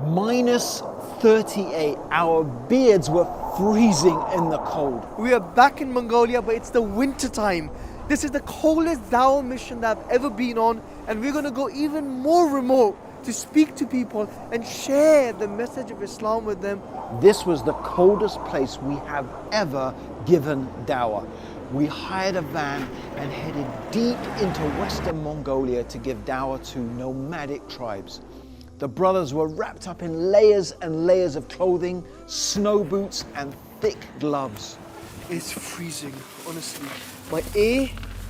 Minus 38. Our beards were freezing in the cold. We are back in Mongolia, but it's the winter time. This is the coldest Dawah mission that I've ever been on, and we're going to go even more remote to speak to people and share the message of Islam with them. This was the coldest place we have ever given Dawah. We hired a van and headed deep into Western Mongolia to give Dawah to nomadic tribes. The brothers were wrapped up in layers and layers of clothing, snow boots and thick gloves. It's freezing, honestly. My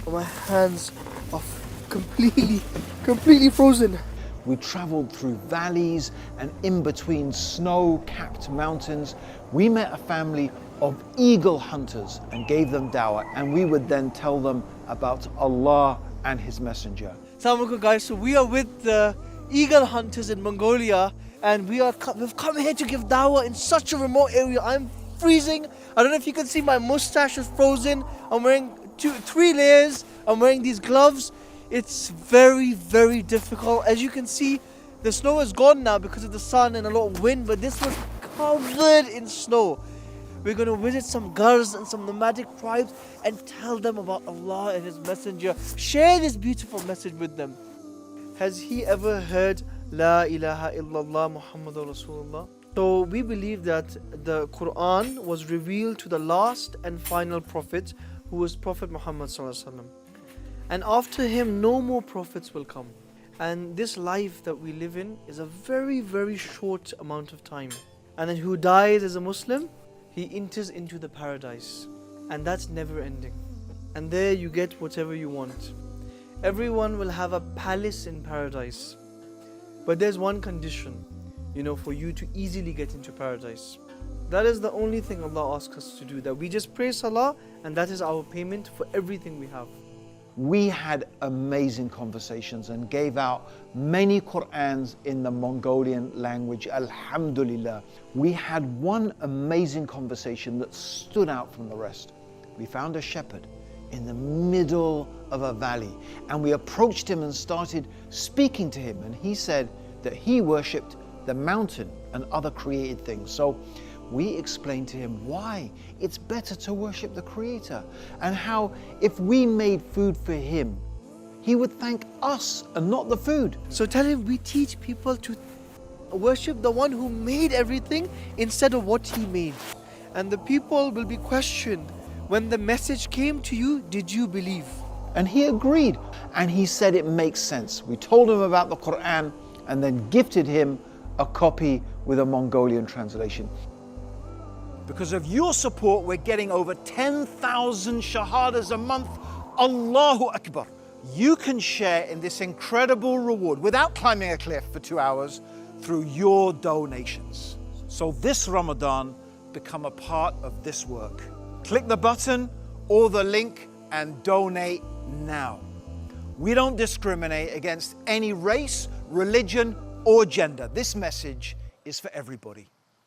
my hands are completely frozen. We traveled through valleys and in between snow-capped mountains. We met a family of eagle hunters and gave them Dawah, and we would then tell them about Allah and His Messenger. Assalamu alaikum guys, so we are with the eagle hunters in Mongolia, and we've come here to give Dawah in such a remote area. I'm freezing. I don't know if you can see my mustache is frozen. I'm wearing 3 layers. I'm wearing these gloves. It's very, very difficult. As you can see, the snow is gone now because of the sun and a lot of wind, but this was covered in snow. We're going to visit some gurs and some nomadic tribes and tell them about Allah and His Messenger. Share this beautiful message with them. Has he ever heard La ilaha illallah Muhammadur Rasulullah? So we believe that the Qur'an was revealed to the last and final prophet, who was Prophet Muhammad sallallahu alaihi wasallam. And after him, no more prophets will come. And this life that we live in is a very, very short amount of time. And then who dies as a Muslim, he enters into the paradise. And that's never ending. And there you get whatever you want. Everyone will have a palace in paradise. But there's one condition, for you to easily get into paradise. That is the only thing Allah asks us to do. That we just pray salah, and that is our payment for everything we have. We had amazing conversations and gave out many Qur'ans in the Mongolian language, alhamdulillah. We had one amazing conversation that stood out from the rest. We found a shepherd in the middle of a valley, and we approached him and started speaking to him, and he said that he worshipped the mountain and other created things. So we explained to him why it's better to worship the Creator, and how if we made food for Him, He would thank us and not the food. So tell him we teach people to worship the one who made everything instead of what He made. And the people will be questioned, when the message came to you, did you believe? And he agreed, and he said it makes sense. We told him about the Qur'an and then gifted him a copy with a Mongolian translation. Because of your support, we're getting over 10,000 shahadas a month. Allahu Akbar. You can share in this incredible reward without climbing a cliff for 2 hours through your donations. So this Ramadan, become a part of this work. Click the button or the link and donate now. We don't discriminate against any race, religion, or gender. This message is for everybody.